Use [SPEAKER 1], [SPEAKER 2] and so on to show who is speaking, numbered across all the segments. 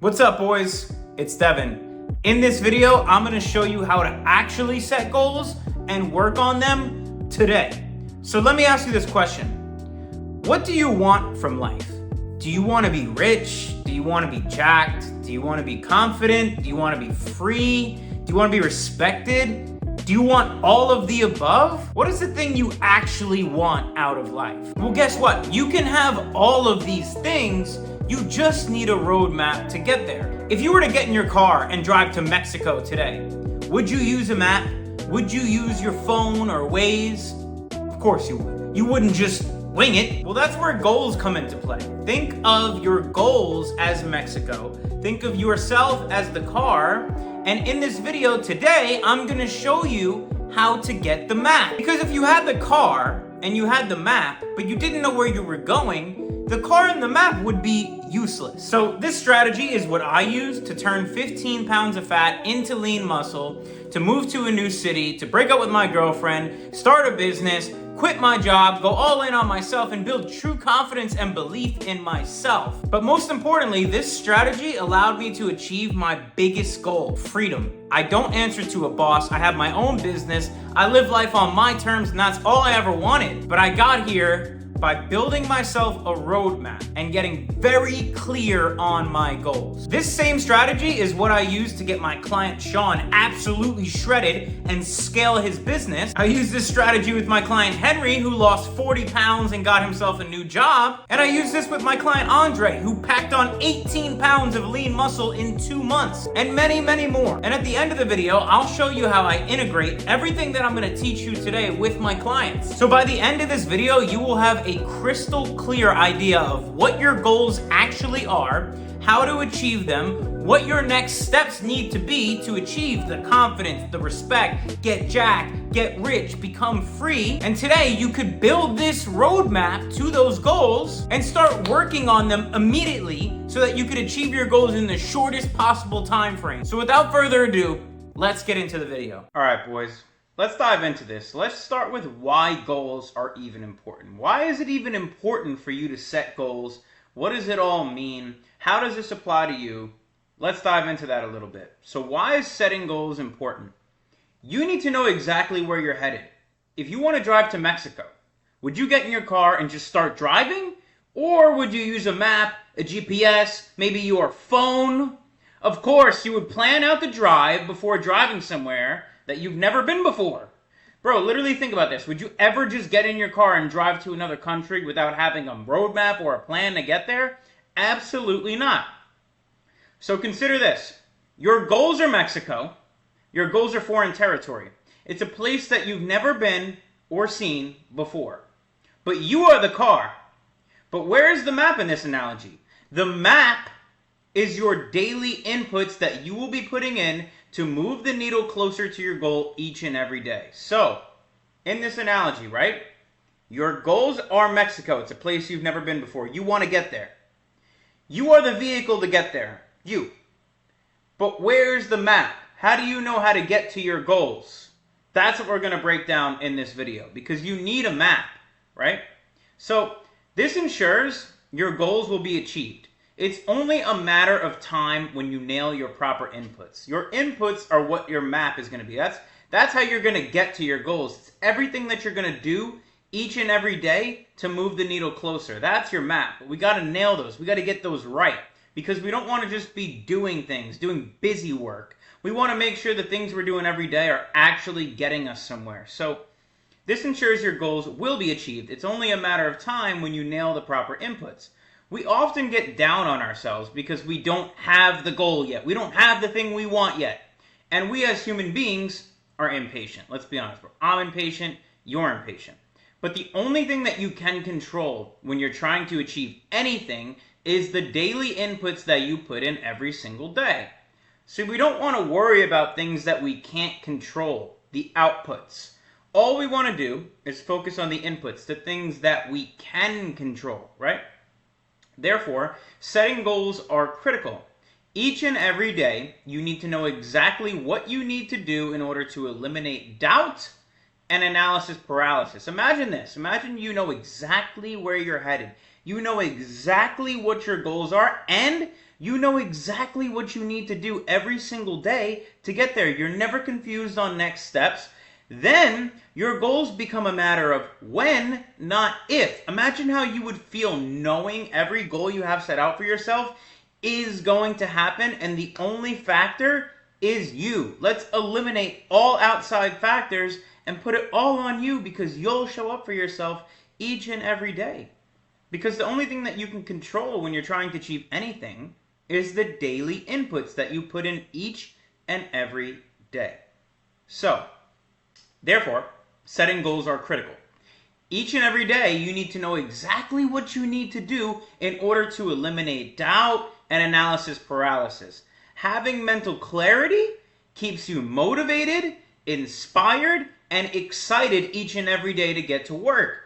[SPEAKER 1] What's up, boys? It's Devin. In this video, I'm gonna show you how to actually set goals and work on them today. So let me ask you this question. What do you want from life? Do you wanna be rich? Do you wanna be jacked? Do you wanna be confident? Do you wanna be free? Do you wanna be respected? Do you want all of the above? What is the thing you actually want out of life? Well, guess what? You can have all of these things. You just need a roadmap to get there. If you were to get in your car and drive to Mexico today, would you use a map? Would you use your phone or Waze? Of course you would. You wouldn't just wing it. Well, that's where goals come into play. Think of your goals as Mexico. Think of yourself as the car. And in this video today, I'm gonna show you how to get the map. Because if you had the car and you had the map, but you didn't know where you were going, the car and the map would be useless. So this strategy is what I use to turn 15 pounds of fat into lean muscle, to move to a new city, to break up with my girlfriend, start a business, quit my job, go all in on myself, and build true confidence and belief in myself. But most importantly, this strategy allowed me to achieve my biggest goal, freedom. I don't answer to a boss. I have my own business. I live life on my terms, and that's all I ever wanted. But I got here by building myself a roadmap and getting very clear on my goals. This same strategy is what I use to get my client Sean absolutely shredded and scale his business. I use this strategy with my client Henry, who lost 40 pounds and got himself a new job. And I use this with my client Andre, who packed on 18 pounds of lean muscle in 2 months, and many, many more. And at the end of the video, I'll show you how I integrate everything that I'm gonna teach you today with my clients. So by the end of this video, you will have a crystal clear idea of what your goals actually are, how to achieve them, what your next steps need to be to achieve the confidence, the respect, get jacked, get rich, become free. And today you could build this roadmap to those goals and start working on them immediately so that you could achieve your goals in the shortest possible time frame. So without further ado, let's get into the video. All right, boys. Let's dive into this. Let's start with why goals are even important. Why is it even important for you to set goals? What does it all mean? How does this apply to you? Let's dive into that a little bit. So why is setting goals important? You need to know exactly where you're headed. If you want to drive to Mexico, would you get in your car and just start driving? Or would you use a map, a GPS, maybe your phone? Of course, you would plan out the drive before driving somewhere that you've never been before. Bro, literally think about this. Would you ever just get in your car and drive to another country without having a roadmap or a plan to get there? Absolutely not. So consider this. Your goals are Mexico. Your goals are foreign territory. It's a place that you've never been or seen before. But you are the car. But where is the map in this analogy? The map is your daily inputs that you will be putting in to move the needle closer to your goal each and every day. So, in this analogy, right? Your goals are Mexico. It's a place you've never been before. You want to get there. You are the vehicle to get there. You. But where's the map? How do you know how to get to your goals? That's what we're going to break down in this video, because you need a map, right? So, this ensures your goals will be achieved. It's only a matter of time when you nail your proper inputs. Your inputs are what your map is going to be. That's how you're going to get to your goals. It's everything that you're going to do each and every day to move the needle closer. That's your map. But we got to nail those. We got to get those right, because we don't want to just be doing things, doing busy work. We want to make sure the things we're doing every day are actually getting us somewhere. So this ensures your goals will be achieved. It's only a matter of time when you nail the proper inputs. We often get down on ourselves because we don't have the goal yet. We don't have the thing we want yet. And we as human beings are impatient. Let's be honest, bro. I'm impatient. You're impatient. But the only thing that you can control when you're trying to achieve anything is the daily inputs that you put in every single day. So we don't want to worry about things that we can't control, the outputs. All we want to do is focus on the inputs, the things that we can control, right? Therefore, setting goals are critical. Each and every day, you need to know exactly what you need to do in order to eliminate doubt and analysis paralysis. Imagine this. Imagine you know exactly where you're headed. You know exactly what your goals are, and You know exactly what you need to do every single day to get there. You're never confused on next steps. Then your goals become a matter of when, not if. Imagine how you would feel knowing every goal you have set out for yourself is going to happen, and the only factor is you. Let's eliminate all outside factors and put it all on you, because you'll show up for yourself each and every day. Because the only thing that you can control when you're trying to achieve anything is the daily inputs that you put in each and every day. So, therefore, setting goals are critical. Each and every day, you need to know exactly what you need to do in order to eliminate doubt and analysis paralysis. Having mental clarity keeps you motivated, inspired, and excited each and every day to get to work.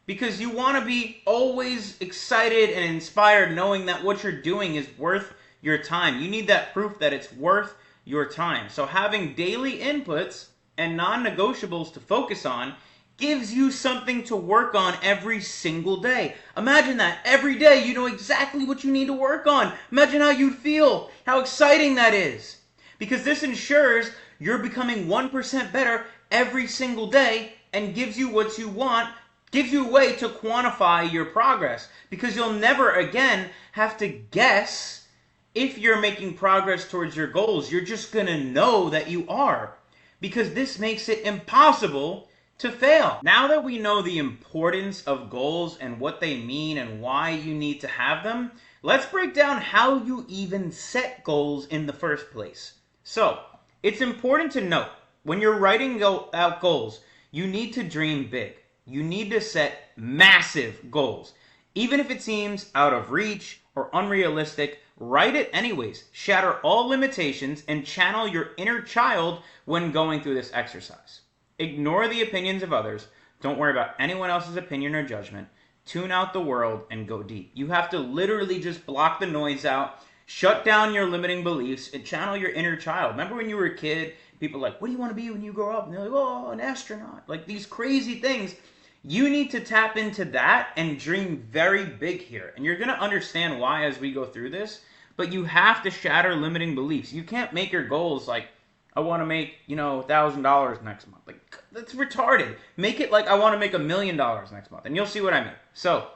[SPEAKER 1] Because you want to be always excited and inspired knowing that what you're doing is worth your time. You need that proof that it's worth your time. So having daily inputs and non-negotiables to focus on gives you something to work on every single day. Imagine that. Every day you know exactly what you need to work on. Imagine how you'd feel, how exciting that is. Because this ensures you're becoming 1% better every single day and gives you what you want, gives you a way to quantify your progress. Because you'll never again have to guess if you're making progress towards your goals. You're just going to know that you are. Because this makes it impossible to fail. Now that we know the importance of goals and what they mean and why you need to have them, let's break down how you even set goals in the first place. So, it's important to note, when you're writing out goals, you need to dream big. You need to set massive goals. Even if it seems out of reach or unrealistic, write it anyways. Shatter all limitations and channel your inner child when going through this exercise. Ignore the opinions of others. Don't worry about anyone else's opinion or judgment. Tune out the world and go deep. You have to literally just block the noise out, shut down your limiting beliefs, and channel your inner child. Remember when you were a kid, people were like, what do you want to be when you grow up? And they're like, oh, an astronaut. Like these crazy things. You need to tap into that and dream very big here. And you're going to understand why as we go through this. But you have to shatter limiting beliefs. You can't make your goals like, I want to make, $1,000 next month. Like, that's retarded. Make it like I want to make $1 million next month. And you'll see what I mean. So,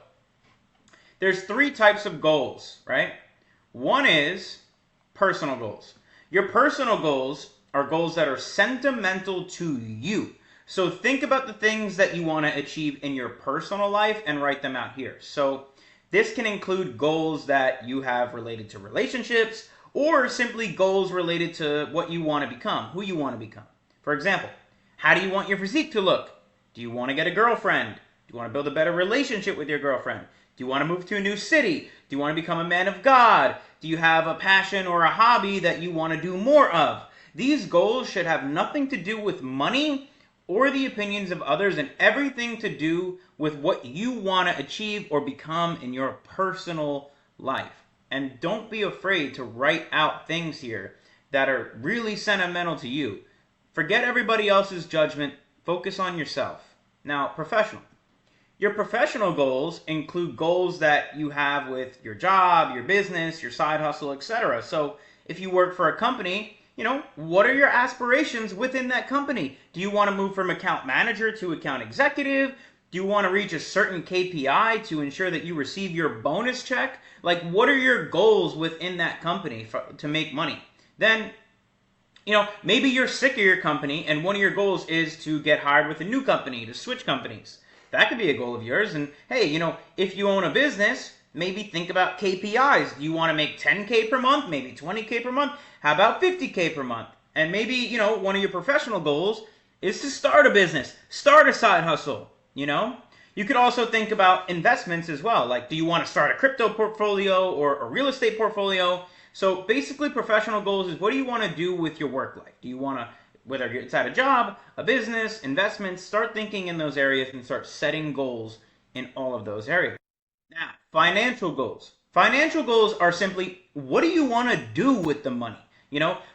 [SPEAKER 1] there's 3 types of goals, right? One is personal goals. Your personal goals are goals that are sentimental to you. So think about the things that you want to achieve in your personal life and write them out here. So this can include goals that you have related to relationships, or simply goals related to what you want to become, who you want to become. For example, how do you want your physique to look? Do you want to get a girlfriend? Do you want to build a better relationship with your girlfriend? Do you want to move to a new city? Do you want to become a man of God? Do you have a passion or a hobby that you want to do more of? These goals should have nothing to do with money or the opinions of others, and everything to do with what you want to achieve or become in your personal life. And don't be afraid to write out things here that are really sentimental to you. Forget everybody else's judgment. Focus on yourself. Now, professional. Your professional goals include goals that you have with your job, your business, your side hustle, etc. So if you work for a company, what are your aspirations within that company? Do you want to move from account manager to account executive? Do you want to reach a certain KPI to ensure that you receive your bonus check? Like, what are your goals within that company to make money? Then, maybe you're sick of your company and one of your goals is to get hired with a new company, to switch companies. That could be a goal of yours. And hey, if you own a business, maybe think about KPIs. Do you want to make 10K per month? Maybe 20K per month? How about 50K per month? And maybe, one of your professional goals is to start a business, start a side hustle, You could also think about investments as well. Like, do you want to start a crypto portfolio or a real estate portfolio? So basically, professional goals is what do you want to do with your work life? Do you want to, whether it's at a job, a business, investments, start thinking in those areas and start setting goals in all of those areas. Now, financial goals. Financial goals are simply, what do you want to do with the money?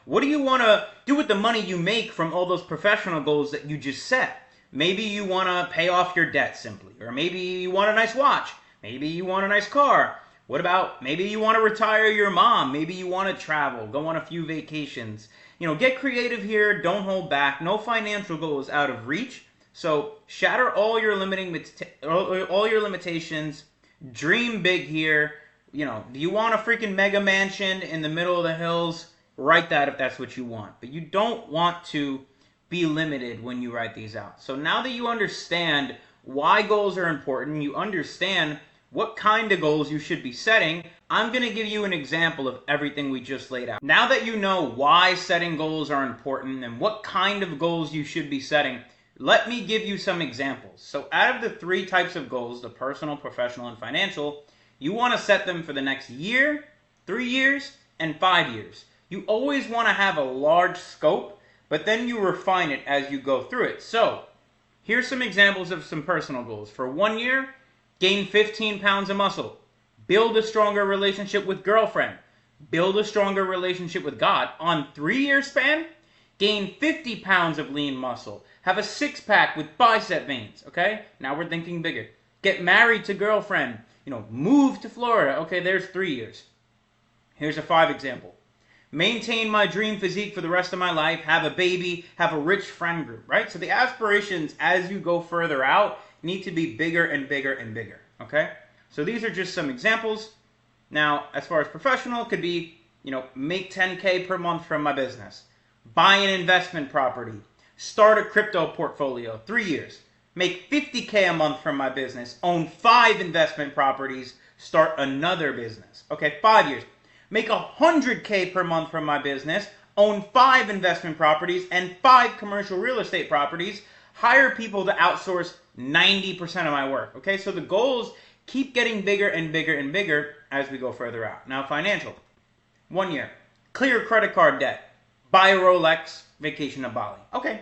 [SPEAKER 1] What do you want to do with the money you make from all those professional goals that you just set? Maybe you want to pay off your debt simply, or maybe you want a nice watch, maybe you want a nice car. What about maybe you want to retire your mom? Maybe you want to travel, go on a few vacations. Get creative here. Don't hold back. No financial goal is out of reach. So shatter all your limitations. Dream big here. Do you want a freaking mega mansion in the middle of the hills? Write that if that's what you want. But you don't want to be limited when you write these out. So now that you understand why goals are important, you understand what kind of goals you should be setting, I'm going to give you an example of everything we just laid out. Now that you know why setting goals are important and what kind of goals you should be setting, let me give you some examples. So out of the 3 types of goals, the personal, professional, and financial, you want to set them for the next year, 3 years, and 5 years. You always want to have a large scope, but then you refine it as you go through it. So here's some examples of some personal goals. For 1 year, gain 15 pounds of muscle. Build a stronger relationship with girlfriend. Build a stronger relationship with God. On 3-year span, gain 50 pounds of lean muscle. Have a 6-pack with bicep veins. Okay? Now we're thinking bigger. Get married to girlfriend. Move to Florida. Okay, there's 3 years. Here's a 5 example. Maintain my dream physique for the rest of my life. Have a baby. Have a rich friend group. Right? So the aspirations as you go further out need to be bigger and bigger and bigger, okay? So these are just some examples. Now, as far as professional, it could be, make 10K per month from my business. Buy an investment property. Start a crypto portfolio, 3 years. Make 50K a month from my business. Own 5 investment properties. Start another business. Okay, 5 years. Make 100K per month from my business. Own 5 investment properties and 5 commercial real estate properties. Hire people to outsource 90% of my work. Okay, so the goals keep getting bigger and bigger and bigger as we go further out. Now, financial. 1 year. Clear credit card debt. Buy a Rolex. Vacation to Bali. Okay.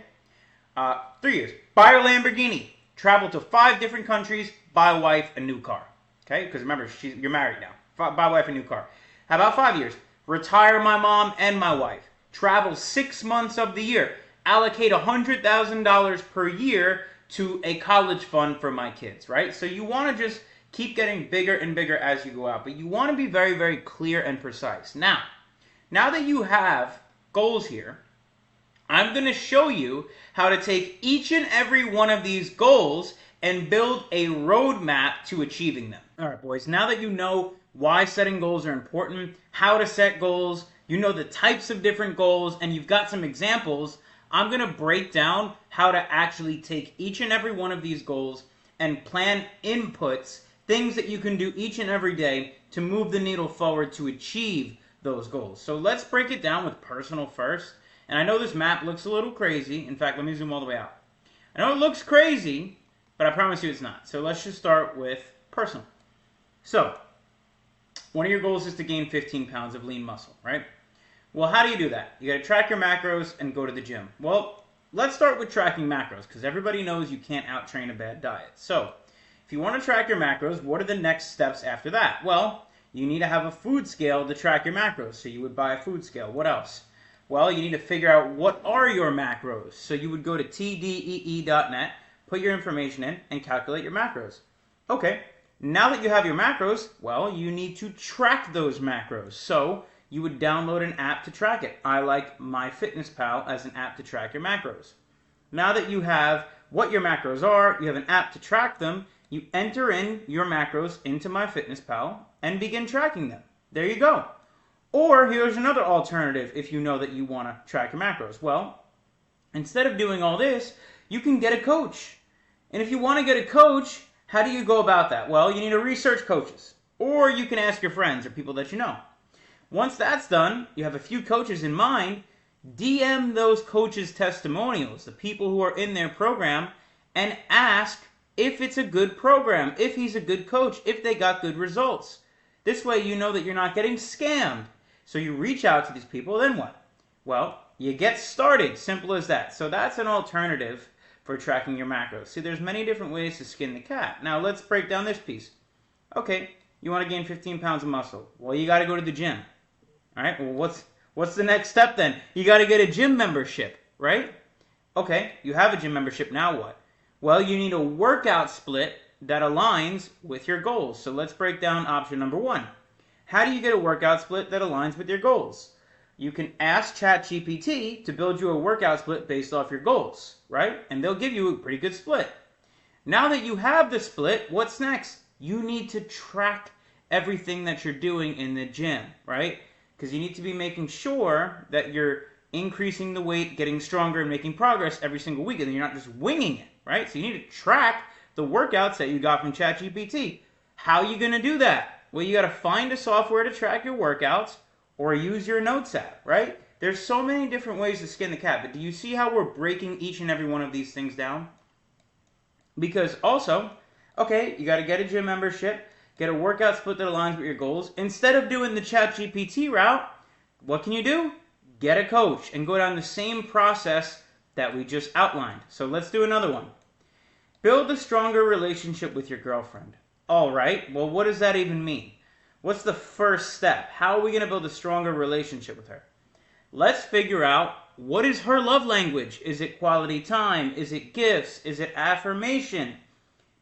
[SPEAKER 1] 3 years. Buy a Lamborghini. Travel to 5 different countries. Buy a wife a new car. Okay, because remember, you're married now. Buy a wife a new car. How about 5 years? Retire my mom and my wife. Travel 6 months of the year. Allocate $100,000 per year to a college fund for my kids, right? So you want to just keep getting bigger and bigger as you go out, but you want to be very, very clear and precise. Now that you have goals here, I'm going to show you how to take each and every one of these goals and build a roadmap to achieving them. All right, boys, now that you know why setting goals are important, how to set goals, you know the types of different goals, and you've got some examples, I'm going to break down how to actually take each and every one of these goals and plan inputs, things that you can do each and every day to move the needle forward to achieve those goals. So let's break it down with personal first. And I know this map looks a little crazy. In fact, let me zoom all the way out. I know it looks crazy, but I promise you it's not. So let's just start with personal. So one of your goals is to gain 15 pounds of lean muscle, right? Well, how do you do that? You got to track your macros and go to the gym. Well, let's start with tracking macros because everybody knows you can't out-train a bad diet. So if you want to track your macros, what are the next steps after that? Well, you need to have a food scale to track your macros. So you would buy a food scale. What else? Well, you need to figure out what are your macros. So you would go to tdee.net, put your information in, and calculate your macros. Okay, now that you have your macros, well, you need to track those macros. So you would download an app to track it. I like MyFitnessPal as an app to track your macros. Now that you have what your macros are, you have an app to track them, you enter in your macros into MyFitnessPal and begin tracking them. There you go. Or here's another alternative if you know that you want to track your macros. Well, instead of doing all this, you can get a coach. And if you want to get a coach, how do you go about that? Well, you need to research coaches. Or you can ask your friends or people that you know. Once that's done, you have a few coaches in mind, DM those coaches' testimonials, the people who are in their program, and ask if it's a good program, if he's a good coach, if they got good results. This way you know that you're not getting scammed. So you reach out to these people, then what? Well, you get started, simple as that. So that's an alternative for tracking your macros. See, there's many different ways to skin the cat. Now let's break down this piece. Okay, you want to gain 15 pounds of muscle. Well, you got to go to the gym. All right, well, what's the next step then? You got to get a gym membership, right? Okay, you have a gym membership, now what? Well, you need a workout split that aligns with your goals. So let's break down option number 1. How do you get a workout split that aligns with your goals? You can ask ChatGPT to build you a workout split based off your goals, right? And they'll give you a pretty good split. Now that you have the split, what's next? You need to track everything that you're doing in the gym, right? Because you need to be making sure that you're increasing the weight, getting stronger, and making progress every single week, and you're not just winging it, right? So you need to track the workouts that you got from ChatGPT. How are you going to do that? Well, you got to find a software to track your workouts or use your notes app, right? There's so many different ways to skin the cat, but do you see how we're breaking each and every one of these things down? Because also, okay, you got to get a gym membership, get a workout split that aligns with your goals. Instead of doing the ChatGPT route, what can you do? Get a coach and go down the same process that we just outlined. So let's do another one. Build a stronger relationship with your girlfriend. All right, well, what does that even mean? What's the first step? How are we going to build a stronger relationship with her? Let's figure out, what is her love language? Is it quality time? Is it gifts? Is it affirmation?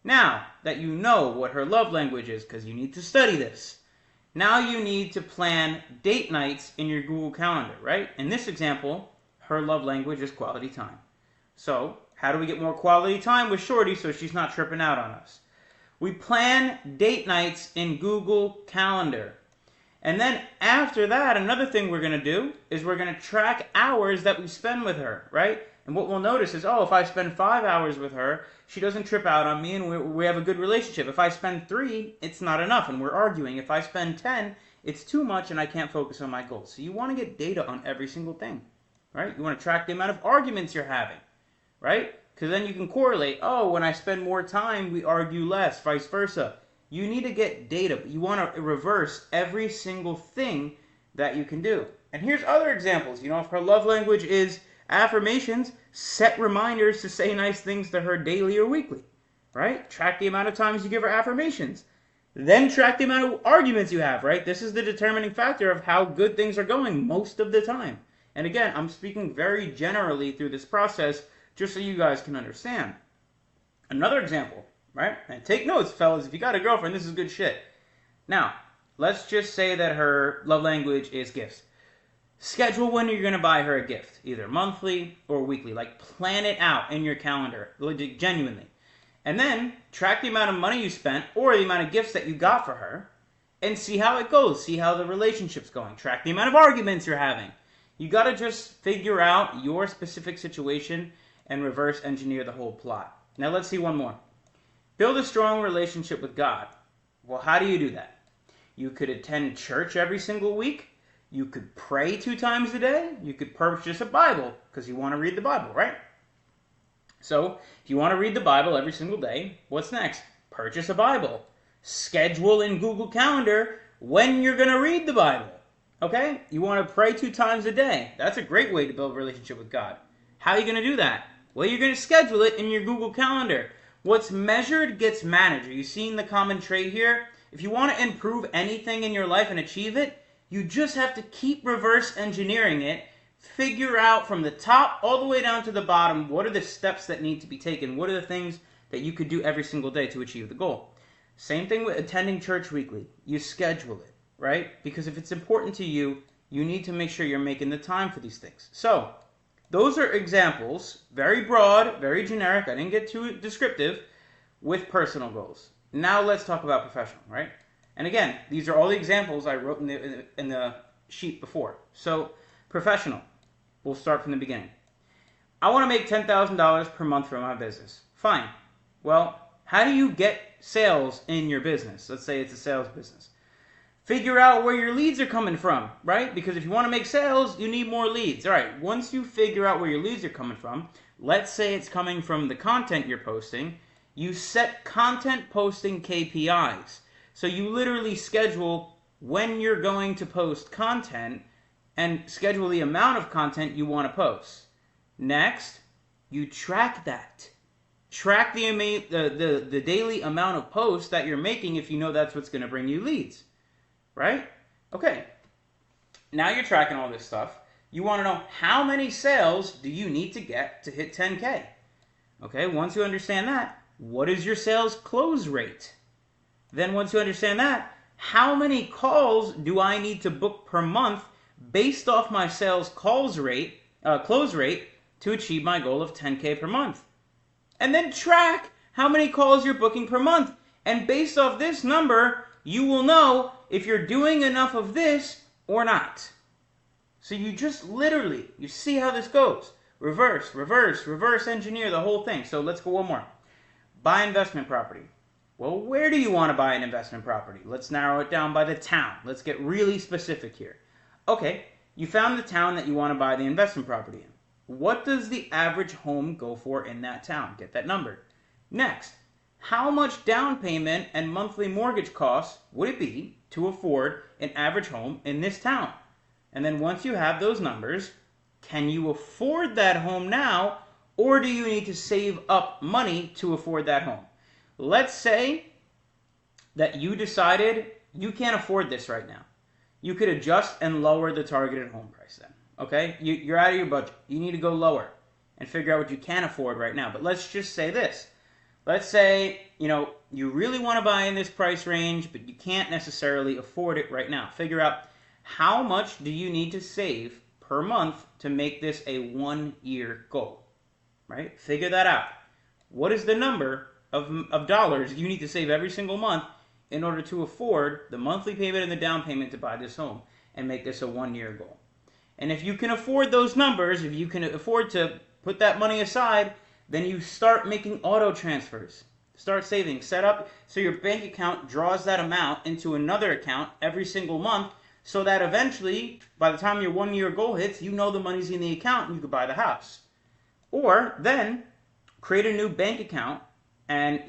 [SPEAKER 1] Now that you know what her love language is, because you need to study this, now you need to plan date nights in your Google Calendar, right? In this example, her love language is quality time. So how do we get more quality time with Shorty so she's not tripping out on us? We plan date nights in Google Calendar. And then after that, another thing we're going to do is we're going to track hours that we spend with her, right? And what we'll notice is, oh, if I spend 5 hours with her, she doesn't trip out on me and we have a good relationship. If I spend 3, it's not enough and we're arguing. If I spend 10, it's too much and I can't focus on my goals. So you want to get data on every single thing, right? You want to track the amount of arguments you're having, right? Because then you can correlate, oh, when I spend more time, we argue less, vice versa. You need to get data, but you want to reverse every single thing that you can do. And here's other examples. You know, if her love language is affirmations, set reminders to say nice things to her daily or weekly, right? Track the amount of times you give her affirmations. Then track the amount of arguments you have, right? This is the determining factor of how good things are going most of the time. And again, I'm speaking very generally through this process, just so you guys can understand. Another example, right? And take notes, fellas. If you got a girlfriend, this is good shit. Now, let's just say that her love language is gifts. Schedule when you're going to buy her a gift, either monthly or weekly. Like, plan it out in your calendar, genuinely. And then track the amount of money you spent or the amount of gifts that you got for her and see how it goes. See how the relationship's going. Track the amount of arguments you're having. You got to just figure out your specific situation and reverse engineer the whole plot. Now let's see one more. Build a strong relationship with God. Well, how do you do that? You could attend church every single week. You could pray 2 times a day. You could purchase a Bible because you want to read the Bible, right? So if you want to read the Bible every single day, what's next? Purchase a Bible. Schedule in Google Calendar when you're going to read the Bible. Okay? You want to pray 2 times a day. That's a great way to build a relationship with God. How are you going to do that? Well, you're going to schedule it in your Google Calendar. What's measured gets managed. Are you seeing the common trait here? If you want to improve anything in your life and achieve it, you just have to keep reverse engineering it. Figure out from the top all the way down to the bottom, what are the steps that need to be taken? What are the things that you could do every single day to achieve the goal? Same thing with attending church weekly. You schedule it, right? Because if it's important to you, you need to make sure you're making the time for these things. So, those are examples, very broad, very generic, I didn't get too descriptive, with personal goals. Now let's talk about professional, right? And again, these are all the examples I wrote in the sheet before. So, professional, we'll start from the beginning. I want to make $10,000 per month from my business. Fine. Well, how do you get sales in your business? Let's say it's a sales business. Figure out where your leads are coming from, right? Because if you want to make sales, you need more leads. All right, once you figure out where your leads are coming from, let's say it's coming from the content you're posting, you set content posting KPIs. So you literally schedule when you're going to post content and schedule the amount of content you want to post. Next, you track that. Track the daily amount of posts that you're making if you know that's what's going to bring you leads. Right? Okay. Now you're tracking all this stuff. You want to know how many sales do you need to get to hit 10K? Okay, once you understand that, what is your sales close rate? Then once you understand that, how many calls do I need to book per month based off my sales close rate to achieve my goal of 10K per month? And then track how many calls you're booking per month. And based off this number, you will know if you're doing enough of this or not. So you just literally, you see how this goes. Reverse engineer the whole thing. So let's go one more. Buy investment property. Well, where do you want to buy an investment property? Let's narrow it down by the town. Let's get really specific here. Okay, you found the town that you want to buy the investment property in. What does the average home go for in that town? Get that number. Next, how much down payment and monthly mortgage costs would it be to afford an average home in this town? And then once you have those numbers, can you afford that home now, or do you need to save up money to afford that home? Let's say that you decided you can't afford this right now. You could adjust and lower the targeted home price then. Okay? You're out of your budget. You need to go lower and figure out what you can afford right now. But let's just say this. Let's say, you really want to buy in this price range, but you can't necessarily afford it right now. Figure out how much do you need to save per month to make this a 1-year goal, right? Figure that out. What is the number of dollars you need to save every single month in order to afford the monthly payment and the down payment to buy this home and make this a 1-year goal? And if you can afford those numbers, if you can afford to put that money aside, then you start making auto transfers. Start saving. Set up so your bank account draws that amount into another account every single month, so that eventually, by the time your 1-year goal hits, you know the money's in the account and you can buy the house. Or then create a new bank account and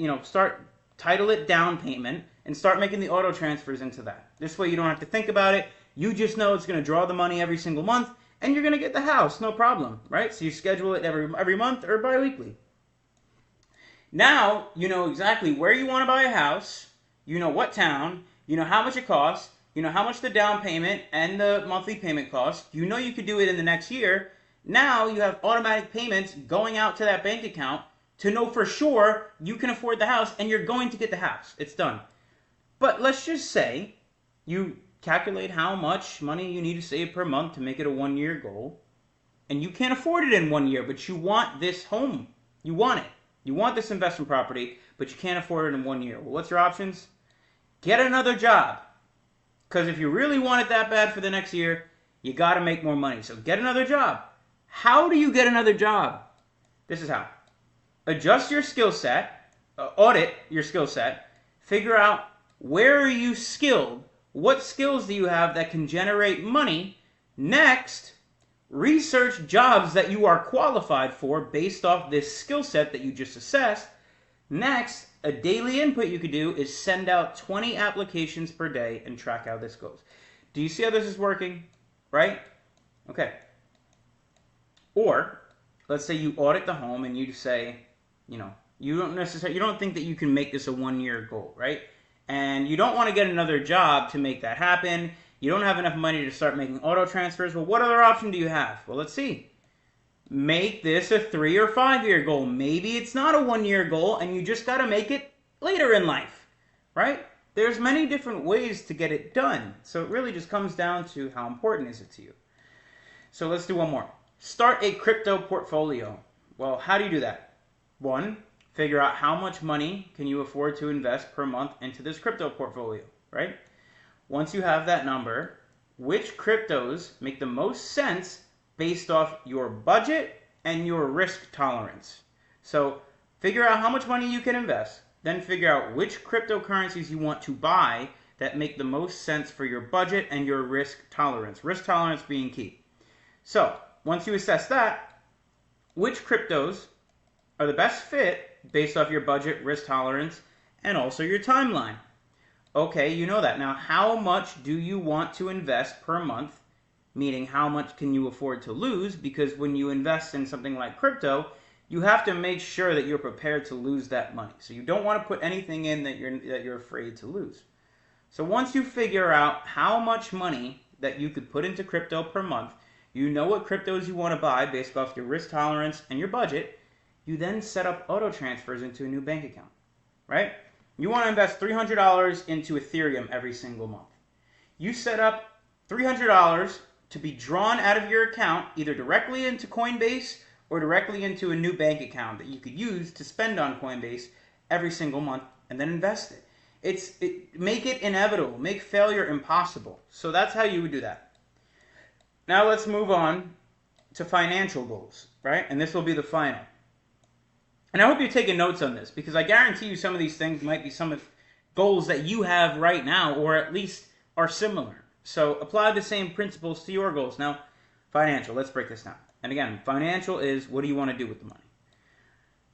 [SPEAKER 1] title it down payment and start making the auto transfers into that. This way you don't have to think about it. You just know it's going to draw the money every single month and you're going to get the house, no problem, right? So you schedule it every month or bi-weekly. Now you know exactly where you want to buy a house, you know what town, you know how much it costs, you know how much the down payment and the monthly payment costs. You know you could do it in the next year. Now you have automatic payments going out to that bank account to know for sure you can afford the house and you're going to get the house. It's done. But let's just say you calculate how much money you need to save per month to make it a 1-year goal, and you can't afford it in 1 year, but you want this home. You want it. You want this investment property, but you can't afford it in 1 year. Well, what's your options? Get another job. Because if you really want it that bad for the next year, you got to make more money. So get another job. How do you get another job? This is how. Adjust your skill set, audit your skill set, figure out where are you skilled, what skills do you have that can generate money. Next, research jobs that you are qualified for based off this skill set that you just assessed. Next, a daily input you could do is send out 20 applications per day and track how this goes. Do you see how this is working? Right? Okay. Or, let's say you audit the home and you say, you don't think that you can make this a 1-year goal, right? And you don't want to get another job to make that happen. You don't have enough money to start making auto transfers. Well, what other option do you have? Well, let's see. Make this a 3 or 5-year goal. Maybe it's not a 1-year goal and you just got to make it later in life, right? There's many different ways to get it done. So it really just comes down to how important is it to you. So let's do one more. Start a crypto portfolio. Well, how do you do that? 1, figure out how much money can you afford to invest per month into this crypto portfolio, right? Once you have that number, which cryptos make the most sense based off your budget and your risk tolerance? So figure out how much money you can invest, then figure out which cryptocurrencies you want to buy that make the most sense for your budget and your risk tolerance. Risk tolerance being key. So once you assess that, which cryptos are the best fit based off your budget, risk tolerance, and also your timeline? Okay, you know that. Now, how much do you want to invest per month? Meaning, how much can you afford to lose? Because when you invest in something like crypto, you have to make sure that you're prepared to lose that money. So you don't want to put anything in that you're afraid to lose. So once you figure out how much money that you could put into crypto per month, you know what cryptos you want to buy based off your risk tolerance and your budget. You then set up auto transfers into a new bank account, right? You want to invest $300 into Ethereum every single month. You set up $300 to be drawn out of your account either directly into Coinbase or directly into a new bank account that you could use to spend on Coinbase every single month and then invest it. Make it inevitable, make failure impossible. So that's how you would do that. Now let's move on to financial goals, right? And this will be the final. And I hope you're taking notes on this, because I guarantee you some of these things might be some of goals that you have right now, or at least are similar. So apply the same principles to your goals. Now, financial, let's break this down. And again, financial is, what do you want to do with the money?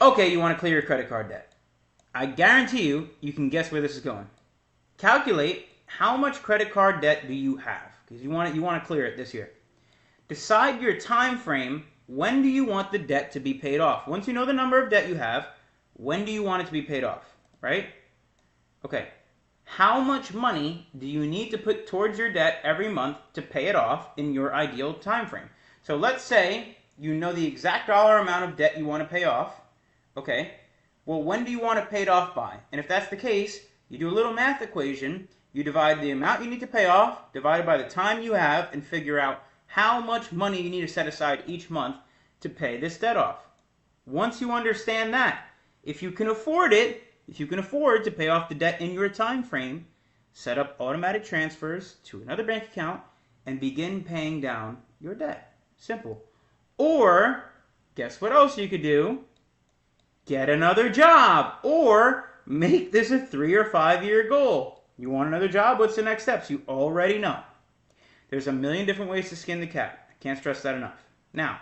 [SPEAKER 1] Okay, you want to clear your credit card debt. I guarantee you can guess where this is going. Calculate how much credit card debt do you have, because you want to clear it this year. Decide your time frame. When do you want the debt to be paid off? Once you know the number of debt you have, when do you want it to be paid off, right? Okay. How much money do you need to put towards your debt every month to pay it off in your ideal time frame? So let's say you know the exact dollar amount of debt you want to pay off. Okay. Well, when do you want to pay it off by? And if that's the case, you do a little math equation. You divide the amount you need to pay off, divided by the time you have, and figure out how much money you need to set aside each month to pay this debt off. Once you understand that, if you can afford it, if you can afford to pay off the debt in your time frame, set up automatic transfers to another bank account and begin paying down your debt. Simple. Or, guess what else you could do? Get another job, or make this a 3 or 5 year goal. You want another job? What's the next steps? You already know. There's a million different ways to skin the cat. I can't stress that enough. Now,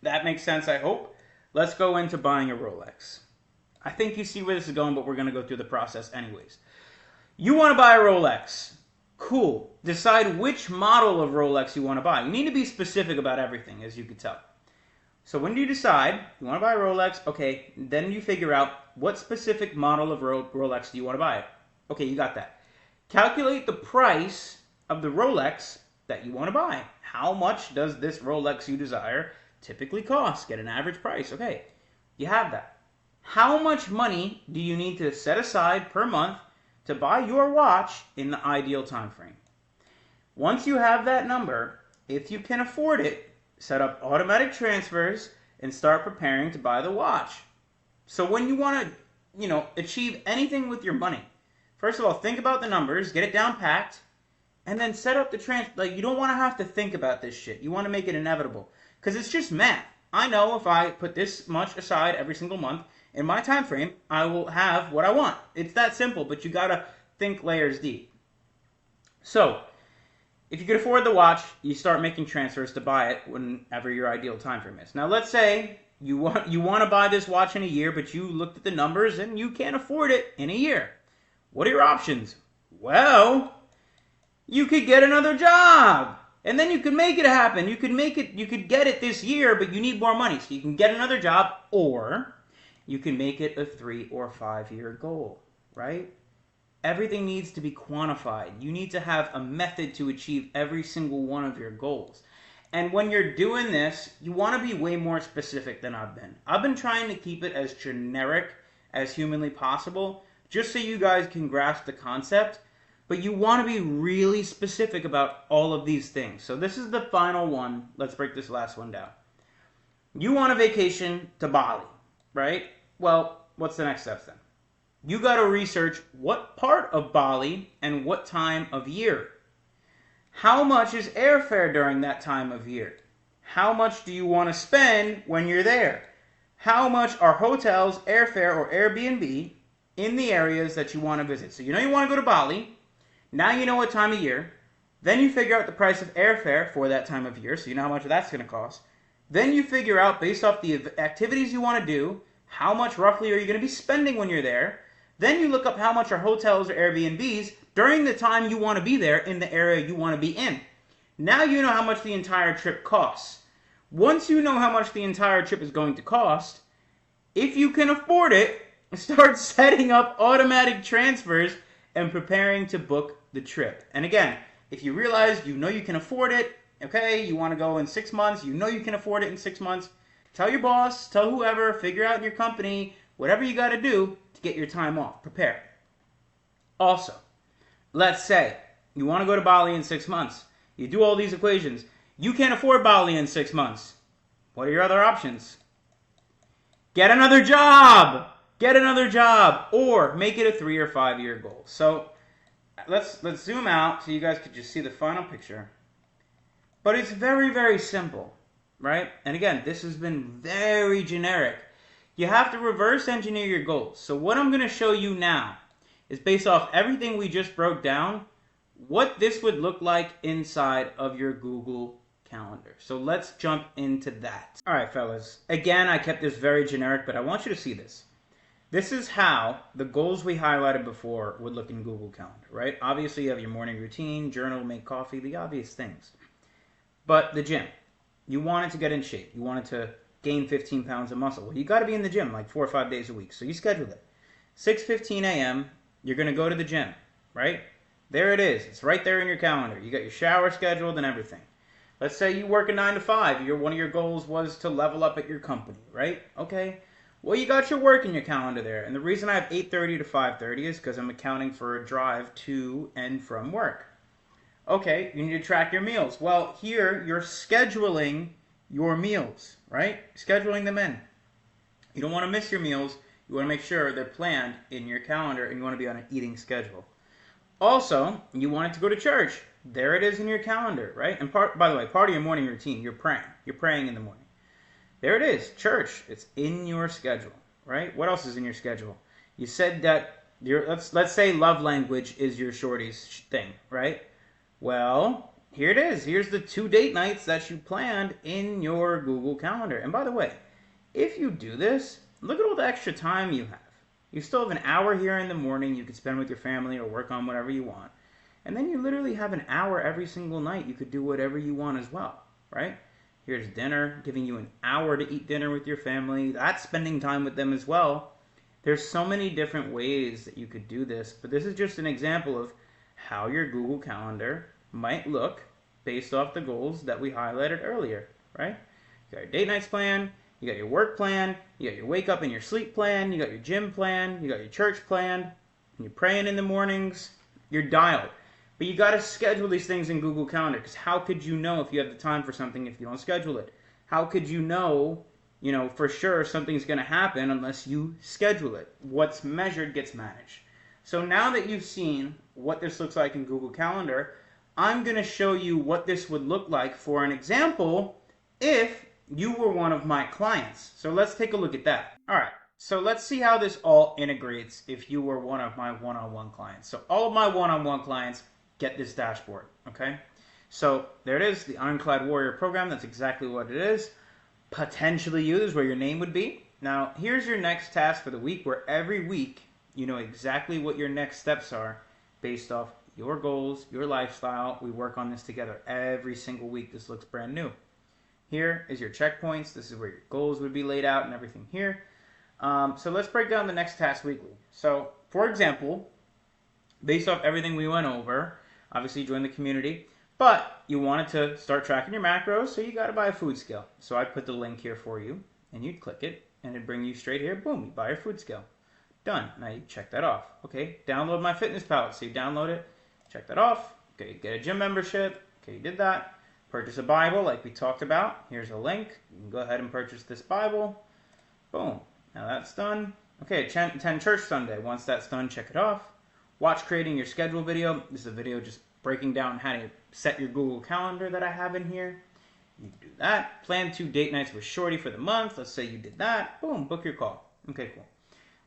[SPEAKER 1] that makes sense, I hope. Let's go into buying a Rolex. I think you see where this is going, but we're going to go through the process anyways. You want to buy a Rolex. Cool. Decide which model of Rolex you want to buy. You need to be specific about everything, as you can tell. So when do you decide you want to buy a Rolex? Okay, then you figure out what specific model of Rolex do you want to buy. Okay, you got that. Calculate the price of the Rolex that you want to buy. How much does this Rolex you desire typically cost? Get an average price. Okay, you have that. How much money do you need to set aside per month to buy your watch in the ideal time frame? Once you have that number, if you can afford it, set up automatic transfers and start preparing to buy the watch. So when you want to, achieve anything with your money, first of all, think about the numbers, get it down packed, and then set up the transfer. You don't want to have to think about this shit. You want to make it inevitable, because it's just math. I know if I put this much aside every single month in my time frame, I will have what I want. It's that simple, but you got to think layers deep. So, if you can afford the watch, you start making transfers to buy it whenever your ideal time frame is. Now, let's say you want to buy this watch in a year, but you looked at the numbers and you can't afford it in a year. What are your options? Well, you could get another job, and then you could make it happen. You could get it this year, but you need more money. So you can get another job, or you can make it a 3 or 5 year goal, right? Everything needs to be quantified. You need to have a method to achieve every single one of your goals. And when you're doing this, you want to be way more specific than I've been. I've been trying to keep it as generic as humanly possible, just so you guys can grasp the concept. But you want to be really specific about all of these things. So this is the final one. Let's break this last one down. You want a vacation to Bali, right? Well, what's the next steps then? You got to research what part of Bali and what time of year. How much is airfare during that time of year? How much do you want to spend when you're there? How much are hotels, airfare, or Airbnb in the areas that you want to visit? So you know you want to go to Bali. Now you know what time of year. Then you figure out the price of airfare for that time of year, so you know how much that's going to cost. Then you figure out, based off the activities you want to do, how much roughly are you going to be spending when you're there. Then you look up how much are hotels or Airbnbs during the time you want to be there in the area you want to be in. Now you know how much the entire trip costs. Once you know how much the entire trip is going to cost, if you can afford it, start setting up automatic transfers and preparing to book the trip. And again, if you realize you know you can afford it, okay, you want to go in 6 months, you know you can afford it in 6 months, Tell your boss, tell whoever, figure out in your company, whatever you got to do to get your time off. Prepare. Also, let's say you want to go to Bali in 6 months. You do all these equations. You can't afford Bali in 6 months. What are your other options? Get another job. Get another job, or make it a 3 or 5 year goal. So let's zoom out so you guys could just see the final picture. But it's very, very simple, right? And again, this has been very generic. You have to reverse engineer your goals. So what I'm going to show you now is based off everything we just broke down, what this would look like inside of your Google Calendar. So let's jump into that. All right, fellas. Again, I kept this very generic, but I want you to see this. This is how the goals we highlighted before would look in Google Calendar, right? Obviously, you have your morning routine, journal, make coffee, the obvious things. But the gym, you wanted to get in shape. You wanted to gain 15 pounds of muscle. Well, you got to be in the gym like 4 or 5 days a week. So you schedule it. 6:15 a.m., you're going to go to the gym, right? There it is. It's right there in your calendar. You got your shower scheduled and everything. Let's say you work a 9 to 5. One of your goals was to level up at your company, right? Okay. Well, you got your work in your calendar there. And the reason I have 8:30 to 5:30 is because I'm accounting for a drive to and from work. Okay, you need to track your meals. Well, here you're scheduling your meals, right? Scheduling them in. You don't want to miss your meals. You want to make sure they're planned in your calendar, and you want to be on an eating schedule. Also, you want it to go to church. There it is in your calendar, right? And by the way, part of your morning routine, you're praying. You're praying in the morning. There it is, church. It's in your schedule, right? What else is in your schedule? You said that let's say love language is your shorty's thing, right? Well, here it is. Here's the 2 date nights that you planned in your Google Calendar. And by the way, if you do this, look at all the extra time you have. You still have an hour here in the morning you could spend with your family or work on whatever you want. And then you literally have an hour every single night. You could do whatever you want as well, right? Here's dinner, giving you an hour to eat dinner with your family. That's spending time with them as well. There's so many different ways that you could do this, but this is just an example of how your Google Calendar might look based off the goals that we highlighted earlier, right? You got your date nights plan, you got your work plan, you got your wake up and your sleep plan, you got your gym plan, you got your church plan, and you're praying in the mornings, you're dialed. But you got to schedule these things in Google Calendar, because how could you know if you have the time for something if you don't schedule it? How could you know, for sure something's going to happen unless you schedule it? What's measured gets managed. So now that you've seen what this looks like in Google Calendar, I'm going to show you what this would look like for an example if you were one of my clients. So let's take a look at that. All right. So let's see how this all integrates if you were one of my one-on-one clients. So all of my one-on-one clients get this dashboard, okay? So there it is, the Ironclad Warrior program. That's exactly what it is. Potentially you is where your name would be. Now, here's your next task for the week, where every week you know exactly what your next steps are based off your goals, your lifestyle. We work on this together every single week. This looks brand new. Here is your checkpoints. This is where your goals would be laid out and everything here. So let's break down the next task weekly. So, for example, based off everything we went over, obviously join the community, but you wanted to start tracking your macros, so you got to buy a food scale. So I put the link here for you, and you'd click it, and it'd bring you straight here. Boom, you buy your food scale. Done. Now you check that off. Okay, download my fitness palette. So you download it, check that off. Okay, get a gym membership. Okay, you did that. Purchase a Bible like we talked about. Here's a link. You can go ahead and purchase this Bible. Boom. Now that's done. Okay, attend church Sunday. Once that's done, check it off. Watch creating your schedule video. This is a video just breaking down how to set your Google Calendar that I have in here. You do that. Plan 2 date nights with Shorty for the month. Let's say you did that. Boom, book your call. Okay, cool.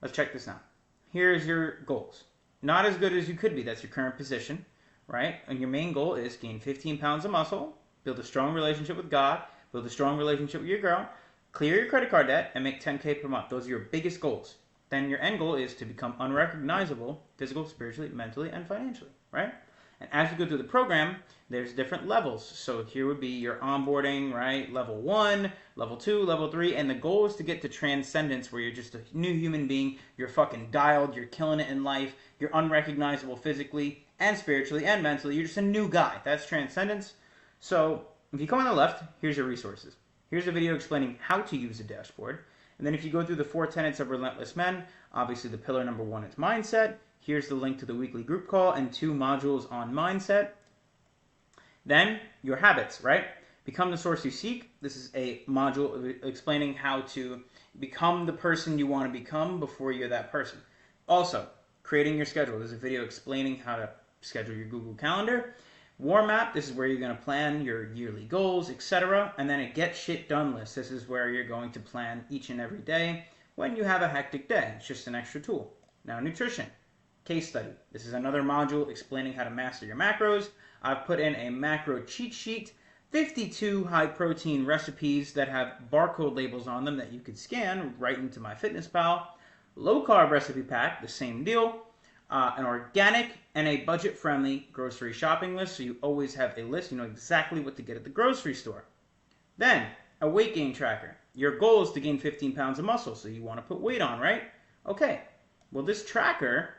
[SPEAKER 1] Let's check this out. Here's your goals. Not as good as you could be. That's your current position, right? And your main goal is gain 15 pounds of muscle, build a strong relationship with God, build a strong relationship with your girl, clear your credit card debt, and make 10K per month. Those are your biggest goals. Then your end goal is to become unrecognizable, physical, spiritually, mentally, and financially, right? And as you go through the program, there's different levels. So here would be your onboarding, right? Level 1, level 2, level 3, and the goal is to get to transcendence, where you're just a new human being, you're fucking dialed, you're killing it in life, you're unrecognizable physically and spiritually and mentally, you're just a new guy. That's transcendence. So if you come on the left, here's your resources. Here's a video explaining how to use a dashboard. And then if you go through the 4 tenets of Relentless Men, obviously the pillar number 1 is mindset. Here's the link to the weekly group call and 2 modules on mindset. Then your habits, right? Become the source you seek. This is a module explaining how to become the person you want to become before you're that person. Also, creating your schedule. There's a video explaining how to schedule your Google Calendar. War Map, this is where you're going to plan your yearly goals, etc. And then a Get Shit Done list. This is where you're going to plan each and every day when you have a hectic day. It's just an extra tool. Now, nutrition. Case study. This is another module explaining how to master your macros. I've put in a macro cheat sheet, 52 high protein recipes that have barcode labels on them that you could scan right into MyFitnessPal. Low carb recipe pack, the same deal. An organic and a budget-friendly grocery shopping list, so you always have a list. You know exactly what to get at the grocery store. Then, a weight gain tracker. Your goal is to gain 15 pounds of muscle, so you want to put weight on, right? Okay, well this tracker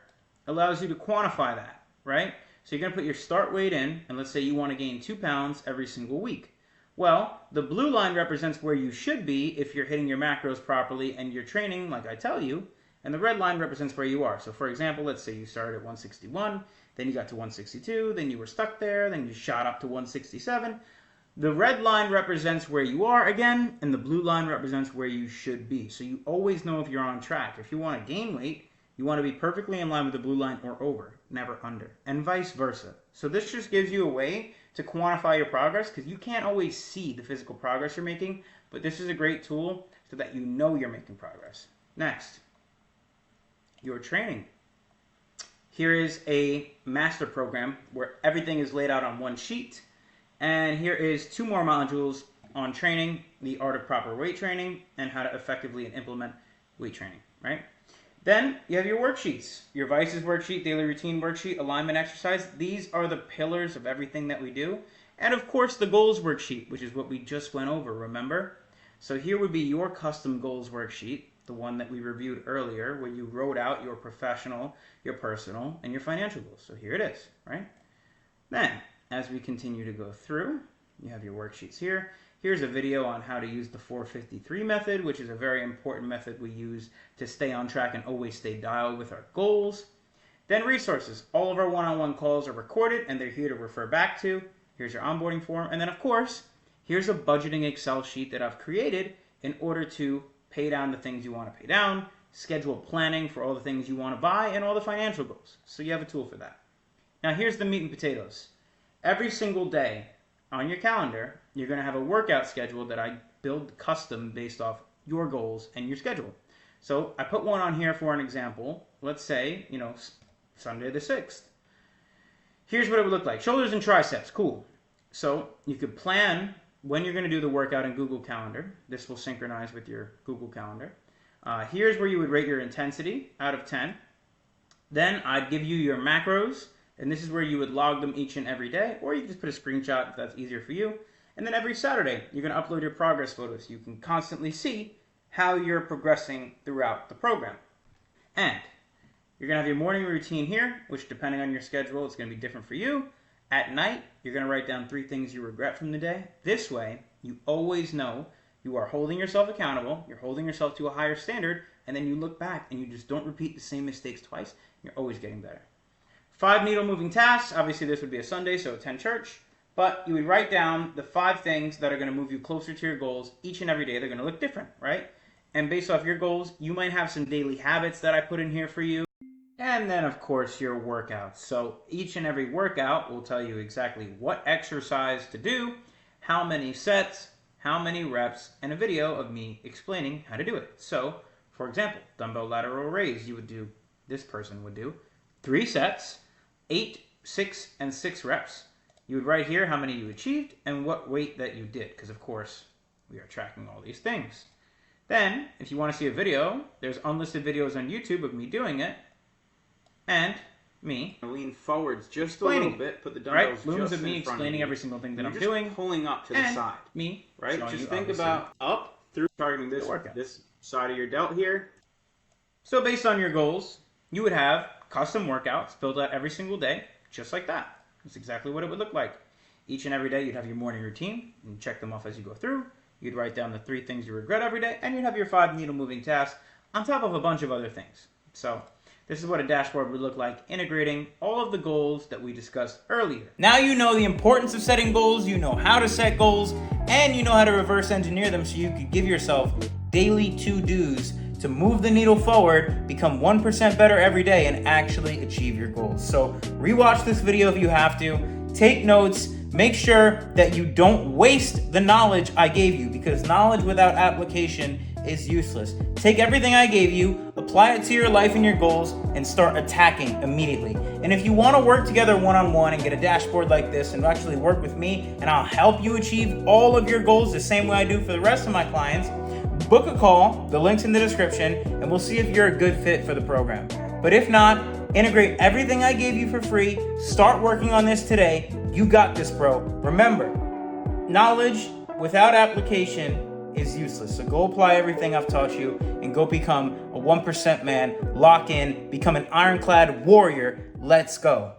[SPEAKER 1] allows you to quantify that, right? So you're going to put your start weight in, and let's say you want to gain 2 pounds every single week. Well, the blue line represents where you should be if you're hitting your macros properly and you're training like I tell you. And the red line represents where you are. So for example, let's say you started at 161, then you got to 162, then you were stuck there, then you shot up to 167. The red line represents where you are again, and the blue line represents where you should be. So you always know if you're on track. If you want to gain weight, you want to be perfectly in line with the blue line or over, never under, and vice versa. So this just gives you a way to quantify your progress because you can't always see the physical progress you're making, but this is a great tool so that you know you're making progress. Next. Your training. Here is a master program where everything is laid out on one sheet. And here is 2 more modules on training, the art of proper weight training and how to effectively implement weight training, right? Then you have your worksheets, your vices worksheet, daily routine worksheet, alignment exercise. These are the pillars of everything that we do. And of course the goals worksheet, which is what we just went over, remember? So here would be your custom goals worksheet, the one that we reviewed earlier, where you wrote out your professional, your personal, and your financial goals. So here it is, right? Then, as we continue to go through, you have your worksheets here. Here's a video on how to use the 453 method, which is a very important method we use to stay on track and always stay dialed with our goals. Then resources. All of our one-on-one calls are recorded, and they're here to refer back to. Here's your onboarding form. And then, of course, here's a budgeting Excel sheet that I've created in order to pay down the things you want to pay down, schedule planning for all the things you want to buy, and all the financial goals. So you have a tool for that. Now here's the meat and potatoes. Every single day on your calendar, you're going to have a workout schedule that I build custom based off your goals and your schedule. So I put one on here for an example. Let's say, Sunday the 6th. Here's what it would look like. Shoulders and triceps, cool. So you could plan when you're going to do the workout in Google Calendar. This will synchronize with your Google Calendar. Here's where you would rate your intensity out of 10. Then I'd give you your macros, and this is where you would log them each and every day, or you can just put a screenshot if that's easier for you. And then every Saturday, you're going to upload your progress photos. You can constantly see how you're progressing throughout the program. And you're going to have your morning routine here, which depending on your schedule, it's going to be different for you. At night, you're going to write down 3 things you regret from the day. This way, you always know you are holding yourself accountable, you're holding yourself to a higher standard, and then you look back and you just don't repeat the same mistakes twice. You're always getting better. 5 needle moving tasks. Obviously, this would be a Sunday, so attend church. But you would write down the 5 things that are going to move you closer to your goals each and every day. They're going to look different, right? And based off your goals, you might have some daily habits that I put in here for you. And then, of course, your workouts. So each and every workout will tell you exactly what exercise to do, how many sets, how many reps, and a video of me explaining how to do it. So, for example, dumbbell lateral raise, this person would do 3 sets, 8, 6, and 6 reps. You would write here how many you achieved and what weight that you did, because of course, we are tracking all these things. Then, if you want to see a video, there's unlisted videos on YouTube of me doing it, and me
[SPEAKER 2] lean forwards just a little bit, put the dumbbells
[SPEAKER 1] right? Looms
[SPEAKER 2] just
[SPEAKER 1] of me
[SPEAKER 2] in front
[SPEAKER 1] explaining
[SPEAKER 2] of you.
[SPEAKER 1] every single thing that I'm
[SPEAKER 2] just
[SPEAKER 1] doing,
[SPEAKER 2] pulling up to the
[SPEAKER 1] and
[SPEAKER 2] side.
[SPEAKER 1] Me,
[SPEAKER 2] right?
[SPEAKER 1] showing
[SPEAKER 2] Just
[SPEAKER 1] you,
[SPEAKER 2] think
[SPEAKER 1] obviously,
[SPEAKER 2] about up through targeting this side of your delt here.
[SPEAKER 1] So based on your goals, you would have custom workouts built out every single day, just like that. That's exactly what it would look like. Each and every day, you'd have your morning routine, and check them off as you go through. You'd write down the 3 things you regret every day, and you'd have your 5 needle moving tasks on top of a bunch of other things. So this is what a dashboard would look like, integrating all of the goals that we discussed earlier. Now you know the importance of setting goals, you know how to set goals, and you know how to reverse engineer them so you could give yourself daily to-dos to move the needle forward, become 1% better every day, and actually achieve your goals. So rewatch this video if you have to, take notes, make sure that you don't waste the knowledge I gave you, because knowledge without application is useless. Take everything I gave you, apply it to your life and your goals, and start attacking immediately. And if you want to work together one-on-one and get a dashboard like this and actually work with me, and I'll help you achieve all of your goals the same way I do for the rest of my clients, book a call, the link's in the description, and we'll see if you're a good fit for the program. But if not, integrate everything I gave you for free, start working on this today. You got this, bro. Remember, knowledge without application is useless. So go apply everything I've taught you and go become a 1% man, lock in, become an ironclad warrior. Let's go.